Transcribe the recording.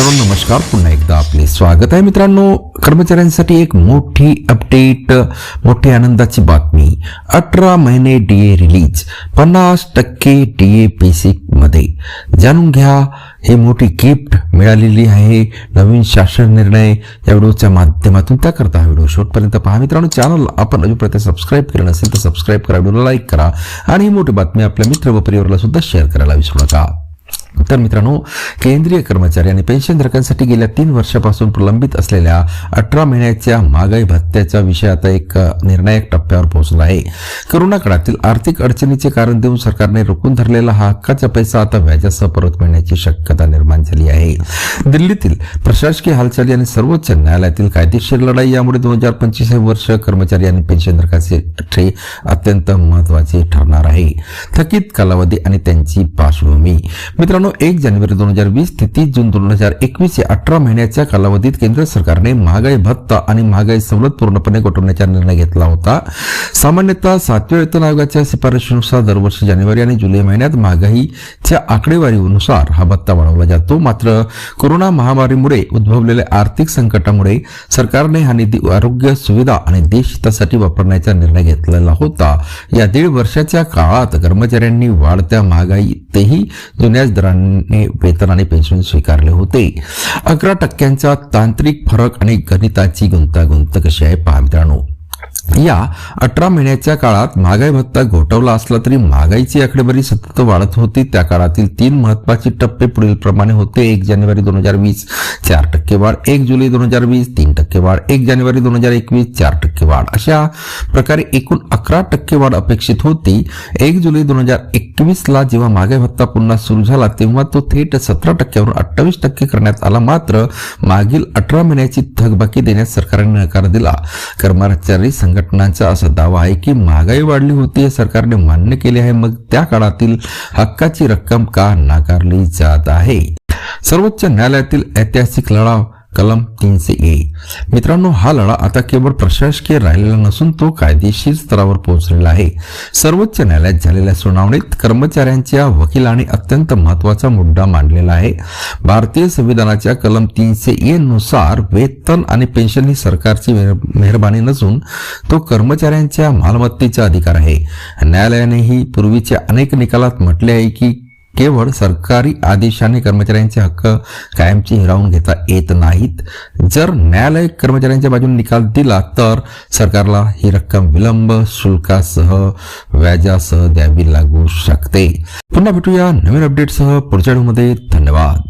मित्रांनो नमस्कार, पुन्हा एकदा आपले स्वागत आहे. मित्रांनो, कर्मचाऱ्यांसाठी एक मोठी अपडेट, मोठी आनंदाची बातमी. 18 महिने डीए रिलीज, 50% डीए बेसिक मध्ये. जाणून घ्या, ही मोठी गिफ्ट मिळालेली आहे. नवीन शासन निर्णय या व्हिडिओच्या माध्यमातून. त्याकरता हा व्हिडिओ शेवटपर्यंत पहा. मित्रांनो, चॅनल आपण अजूनपर्यंत सबस्क्राईब केलं नसेल तर सबस्क्राईब करा, व्हिडिओला लाईक करा आणि ही मोठी बातमी आपल्या मित्र व परिवाराला सुद्धा शेअर करायला विसरू नका. तर मित्रांनो, केंद्रीय कर्मचारी आणि पेन्शनधारकांसाठी गेल्या 3 वर्षापासून प्रलंबित असलेल्या 18 महिन्याच्या महागाई भत्त्याचा विषय आता एक निर्णायक टप्प्यावर पोहोचला आहे. कोरोना काळातील आर्थिक अडचणीचे कारण देऊन सरकारने रोखून धरलेला हा हक्काचा पैसा आता व्याजासह परत मिळण्याची शक्यता निर्माण झाली आहे. दिल्लीतील प्रशासकीय हालचाली आणि सर्वोच्च न्यायालयातील कायदेशीर लढाई यामुळे 2025 हे वर्ष कर्मचारी आणि पेन्शनधारकांसाठी अत्यंत महत्त्वाचे ठरणार आहे. थकीत कालावधी आणि त्यांची पार्श्वभूमी. मित्रांनो, 1 जानेवारी 2020 ते 30 जून 2021 या 18 महिन्याच्या कालावधीत केंद्र सरकारने महागाई भत्ता आणि महागाई सवलत पूर्णपणे गोठवण्याचा निर्णय घेतला होता. सामान्यतः 7व्या वेतन आयोगाच्या शिफारशीनुसार दरवर्षी जानेवारी आणि जुलै महिन्यात महागाईच्या आकडेवारीनुसार हा भत्ता वाढवला जातो. मात्र कोरोना महामारीमुळे उद्भवलेल्या आर्थिक संकटामुळे सरकारने हा निधी आरोग्य सुविधा आणि देशहितासाठी वापरण्याचा निर्णय घेतलेला होता. या 1.5 वर्षाच्या काळात कर्मचाऱ्यांनी वाढत्या महागाईतही जुन्याच दराने वेतन आणि पेन्शन स्वीकारले होते. 11% तांत्रिक फरक आणि गणिताची गुंतागुंत कशी आहे पहा. मित्रांनो, या 18 महिन्याच्या काळात महागाई भत्ता घोटवला असला तरी महागाईची आकडेवारी सतत वाढत होती. त्या काळातील 3 महत्वाचे टप्पे पुढील प्रमाणे होते. 1 जानेवारी 2020 4% वाढ, 1 जुलै 2020 3% वाढ, 1 जानेवारी 2021 4% वाढ. अशा प्रकारे एकूण 11% वाढ अपेक्षित होती. 1 जुलै 2021 ला जेव्हा महागाई भत्ता पुन्हा सुरू झाला तेव्हा तो थेट 17% वरून 28% करण्यात आला. मात्र मागील 18 महिन्याची थकबाकी देण्यास सरकारने नकार दिला. कर्मचारी संघटनांचा असा दावा आहे की महागाई वाढली होती हे सरकारने मान्य केले आहे. मग त्या काळातील हक्काची रक्कम का नाकारली जात आहे? सर्वोच्च न्यायालयातील ऐतिहासिक लढा कलम 300A. मित्रांनो, हा लढा आता केवळ प्रशासकीय राहिलेला नसून तो कायदेशीर स्तरावर पोहोचलेला आहे. सर्वोच्च न्यायालयात झालेल्या सुनावणीत कर्मचाऱ्यांच्या वकिलांनी अत्यंत महत्वाचा मुद्दा मांडलेला आहे. भारतीय संविधानाच्या कलम 300A नुसार वेतन आणि पेन्शन ही सरकारची मेहरबानी नसून तो कर्मचाऱ्यांच्या मालमत्तेचा अधिकार आहे. न्यायालयानेही पूर्वीच्या अनेक निकालात म्हटले आहे की केवळ सरकारी आदेशाने कर्मचाऱ्यांचे हक्क कायमचे हिरावून घेता येत नाहीत. जर न्यायालय कर्मचाऱ्यांच्या बाजूने निकाल दिला तर सरकारला ही रक्कम विलंब शुल्कासह व्याजासह द्यावी लागू शकते. पुन्हा भेटूया नवीन अपडेटसह पुढच्या व्हिडिओमध्ये. धन्यवाद.